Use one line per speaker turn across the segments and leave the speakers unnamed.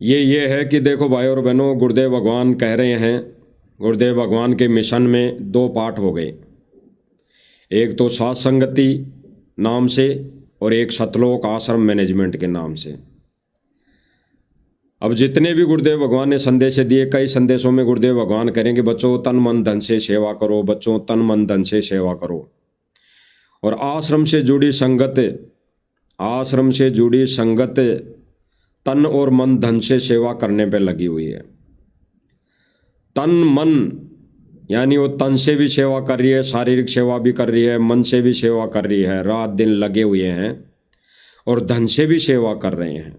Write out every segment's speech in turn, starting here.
ये है कि देखो भाई और बहनों, गुरुदेव भगवान कह रहे हैं, गुरुदेव भगवान के मिशन में दो पार्ट हो गए। एक तो सात संगति नाम से और एक सतलोक आश्रम मैनेजमेंट के नाम से। अब जितने भी गुरुदेव भगवान ने संदेश दिए, कई संदेशों में गुरुदेव भगवान करेंगे बच्चों तन मन धन से सेवा करो, बच्चों तन मन धन से सेवा करो। और आश्रम से जुड़ी संगत, आश्रम से जुड़ी संगत तन और मन धन से सेवा करने पे लगी हुई है। तन मन यानी वो तन से भी सेवा कर रही है, शारीरिक सेवा भी कर रही है, मन से भी सेवा कर रही है, रात दिन लगे हुए हैं। और धन से भी सेवा कर रहे हैं,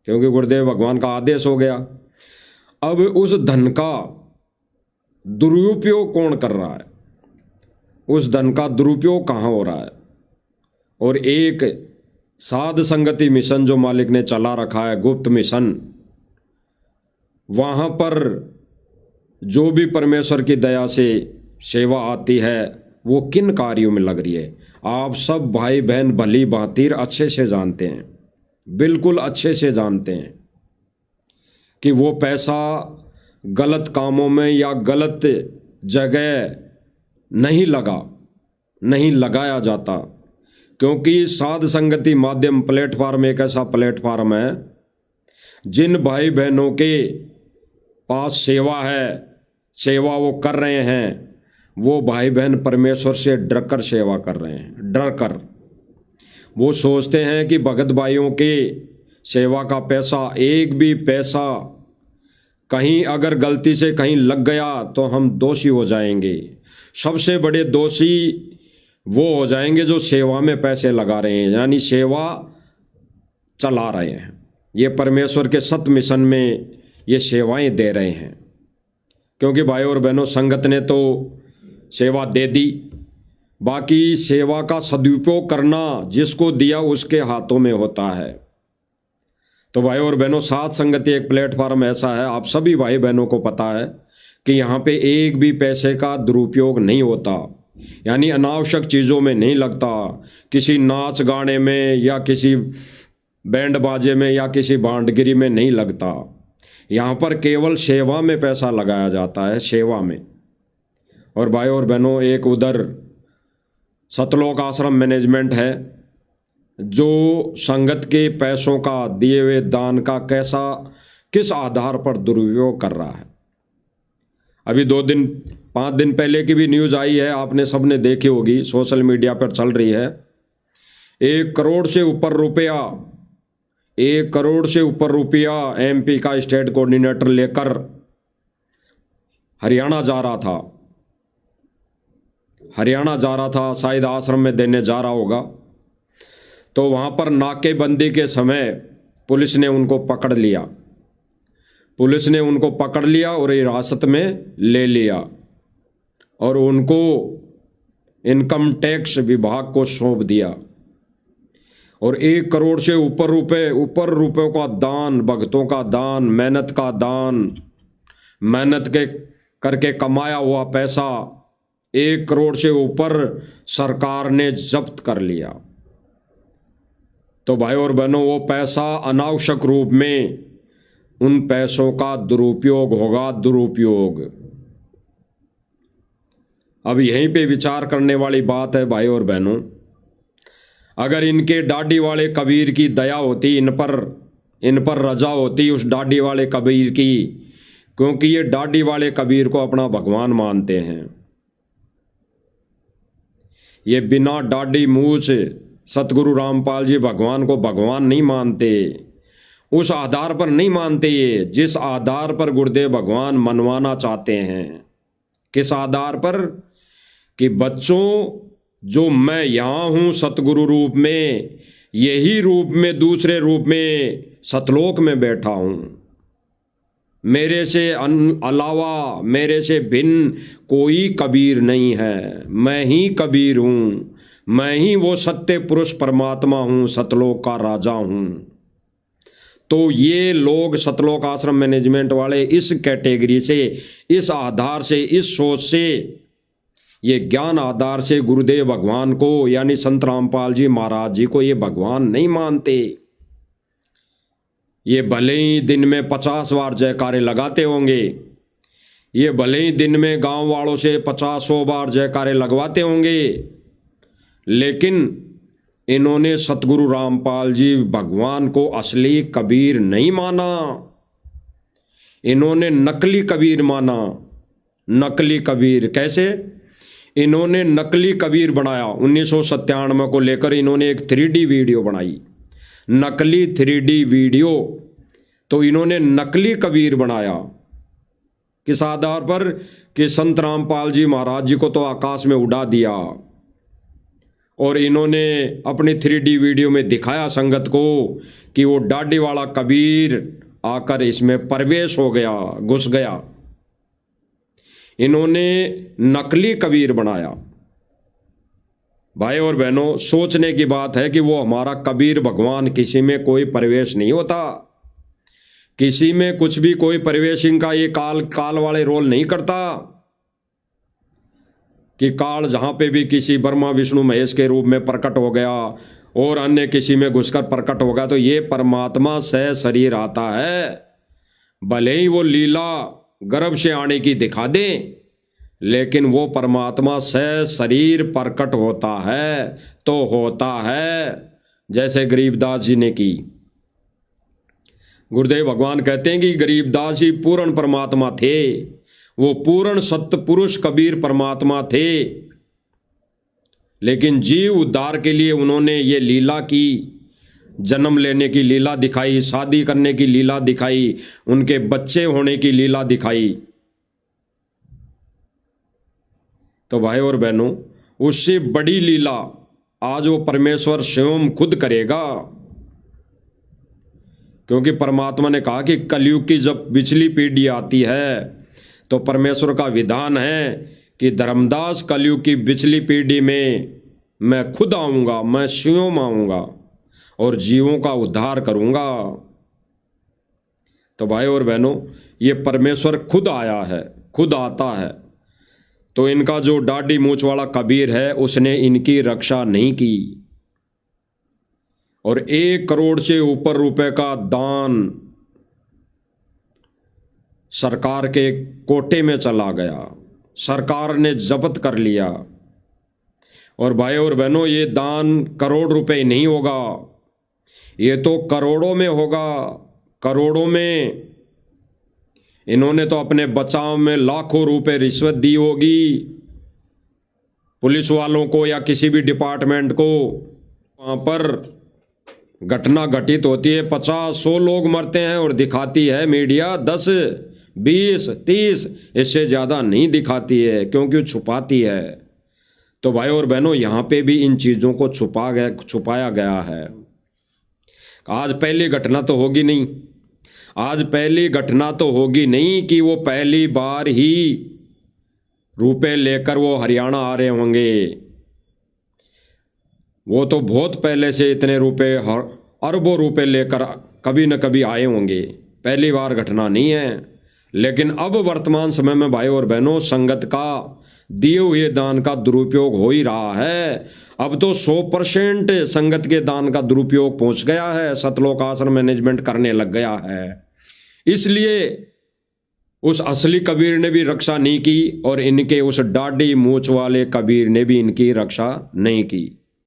क्योंकि गुरुदेव भगवान का आदेश हो गया। अब उस धन का दुरुपयोग कौन कर रहा है, उस धन का दुरुपयोग कहाँ हो रहा है। और एक साध संगति मिशन जो मालिक ने चला रखा है, गुप्त मिशन, वहाँ पर जो भी परमेश्वर की दया से सेवा आती है वो किन कार्यों में लग रही है, आप सब भाई बहन भली भांति अच्छे से जानते हैं, बिल्कुल अच्छे से जानते हैं कि वो पैसा गलत कामों में या गलत जगह नहीं लगाया जाता। क्योंकि साध संगति माध्यम प्लेटफार्म एक ऐसा प्लेटफार्म है जिन भाई बहनों के पास सेवा है, सेवा वो कर रहे हैं, वो भाई बहन परमेश्वर से डर कर सेवा कर रहे हैं। डर कर वो सोचते हैं कि भगत भाइयों के सेवा का पैसा, एक भी पैसा कहीं अगर गलती से कहीं लग गया तो हम दोषी हो जाएंगे। सबसे बड़े दोषी वो हो जाएंगे जो सेवा में पैसे लगा रहे हैं, यानी सेवा चला रहे हैं, ये परमेश्वर के सत मिशन में ये सेवाएं दे रहे हैं। क्योंकि भाई और बहनों, संगत ने तो सेवा दे दी, बाकी सेवा का सदुपयोग करना जिसको दिया उसके हाथों में होता है। तो भाई और बहनों, साथ संगति एक प्लेटफार्म ऐसा है, आप सभी भाई बहनों को पता है कि यहाँ पे एक भी पैसे का दुरुपयोग नहीं होता, यानी अनावश्यक चीज़ों में नहीं लगता, किसी नाच गाने में या किसी बैंड बाजे में या किसी भांडगिरी में नहीं लगता। यहाँ पर केवल सेवा में पैसा लगाया जाता है, सेवा में। और भाई और बहनों, एक उधर सतलोक आश्रम मैनेजमेंट है जो संगत के पैसों का, दिए हुए दान का किस आधार पर दुरुपयोग कर रहा है। अभी 5 दिन पहले की भी न्यूज़ आई है, आपने सबने देखी होगी, सोशल मीडिया पर चल रही है। 1 करोड़ से ऊपर रुपया, 1 करोड़ से ऊपर रुपया एमपी का स्टेट कोऑर्डिनेटर लेकर हरियाणा जा रहा था, शायद आश्रम में देने जा रहा होगा। तो वहाँ पर नाकेबंदी के समय पुलिस ने उनको पकड़ लिया और हिरासत में ले लिया और उनको इनकम टैक्स विभाग को सौंप दिया। और 1 करोड़ से ऊपर रुपयों का दान, भक्तों का दान, मेहनत का दान, मेहनत के करके कमाया हुआ पैसा 1 करोड़ से ऊपर सरकार ने जब्त कर लिया। तो भाई और बहनों, वो पैसा अनावश्यक रूप में उन पैसों का दुरुपयोग होगा, दुरुपयोग। अब यहीं पे विचार करने वाली बात है भाई और बहनों, अगर इनके डाडी वाले कबीर की दया होती, इन पर रजा होती उस डाडी वाले कबीर की, क्योंकि ये डाडी वाले कबीर को अपना भगवान मानते हैं। ये बिना डाडी मूछ सतगुरु रामपाल जी भगवान को भगवान नहीं मानते, उस आधार पर नहीं मानते ये जिस आधार पर गुरुदेव भगवान मनवाना चाहते हैं। किस आधार पर? कि बच्चों, जो मैं यहाँ हूँ सतगुरु रूप में, यही रूप में दूसरे रूप में सतलोक में बैठा हूँ। मेरे से अलावा, मेरे से भिन्न कोई कबीर नहीं है, मैं ही कबीर हूँ, मैं ही वो सत्य पुरुष परमात्मा हूँ, सतलोक का राजा हूँ। तो ये लोग सतलोक आश्रम मैनेजमेंट वाले इस कैटेगरी से, इस आधार से, इस सोच से, ये ज्ञान आधार से गुरुदेव भगवान को, यानी संत रामपाल जी महाराज जी को ये भगवान नहीं मानते। ये भले ही दिन में 50 बार जयकारे लगाते होंगे, ये भले ही दिन में गांव वालों से 50-100 बार जयकारे लगवाते होंगे, लेकिन इन्होंने सतगुरु रामपाल जी भगवान को असली कबीर नहीं माना। इन्होंने नकली कबीर माना। नकली कबीर कैसे? इन्होंने नकली कबीर बनाया। 1997 को लेकर इन्होंने एक 3D वीडियो बनाई, नकली 3D वीडियो। तो इन्होंने नकली कबीर बनाया किस आधार पर? कि संत रामपाल जी महाराज जी को तो आकाश में उड़ा दिया, और इन्होंने अपनी 3D वीडियो में दिखाया संगत को कि वो दाढ़ी वाला कबीर आकर इसमें प्रवेश हो गया, घुस गया। इन्होंने नकली कबीर बनाया। भाई और बहनों, सोचने की बात है कि वो हमारा कबीर भगवान किसी में कोई प्रवेश नहीं होता, किसी में कुछ भी कोई प्रवेशिंग का ये काल वाले रोल नहीं करता कि काल जहां पे भी किसी ब्रह्मा विष्णु महेश के रूप में प्रकट हो गया और अन्य किसी में घुसकर प्रकट होगा। तो ये परमात्मा सह शरीर आता है, भले ही वो लीला गर्भ से आने की दिखा दे, लेकिन वो परमात्मा सह शरीर प्रकट होता है तो होता है, जैसे गरीबदास जी ने की। गुरुदेव भगवान कहते हैं कि गरीबदास जी पूर्ण परमात्मा थे, वो पूर्ण सत्य पुरुष कबीर परमात्मा थे, लेकिन जीव उद्धार के लिए उन्होंने ये लीला की, जन्म लेने की लीला दिखाई, शादी करने की लीला दिखाई, उनके बच्चे होने की लीला दिखाई। तो भाई और बहनों, उससे बड़ी लीला आज वो परमेश्वर स्वयं खुद करेगा, क्योंकि परमात्मा ने कहा कि कलयुग की जब पिछली पीढ़ी आती है तो परमेश्वर का विधान है कि धर्मदास कलयुग की पिछली पीढ़ी में मैं खुद आऊँगा, मैं स्वयं आऊँगा और जीवों का उद्धार करूँगा। तो भाई और बहनों, ये परमेश्वर खुद आया है, खुद आता है। तो इनका जो दाढ़ी मूंछ वाला कबीर है उसने इनकी रक्षा नहीं की, और 1 करोड़ से ऊपर रुपए का दान सरकार के कोटे में चला गया, सरकार ने जब्त कर लिया। और भाई और बहनों, ये दान करोड़ रुपए नहीं होगा, ये तो करोड़ों में होगा, करोड़ों में। इन्होंने तो अपने बचाव में लाखों रुपए रिश्वत दी होगी पुलिस वालों को या किसी भी डिपार्टमेंट को। वहाँ पर घटना घटित होती है, 50-100 लोग मरते हैं और दिखाती है मीडिया 10, 20, 30, इससे ज़्यादा नहीं दिखाती है, क्योंकि छुपाती है। तो भाई और बहनों, यहाँ पे भी इन चीज़ों को छुपाया गया है। आज पहली घटना तो होगी नहीं, आज पहली घटना तो होगी नहीं कि वो पहली बार ही रुपए लेकर वो हरियाणा आ रहे होंगे। वो तो बहुत पहले से इतने रुपए, अरबों रुपए लेकर कभी न कभी आए होंगे, पहली बार घटना नहीं है। लेकिन अब वर्तमान समय में भाई और बहनों, संगत का दिए हुए दान का दुरुपयोग हो ही रहा है। अब तो 100% संगत के दान का दुरुपयोग पहुंच गया है, सतलोक आश्रम मैनेजमेंट करने लग गया है। इसलिए उस असली कबीर ने भी रक्षा नहीं की और इनके उस दाढ़ी मूंछ वाले कबीर ने भी इनकी रक्षा नहीं की।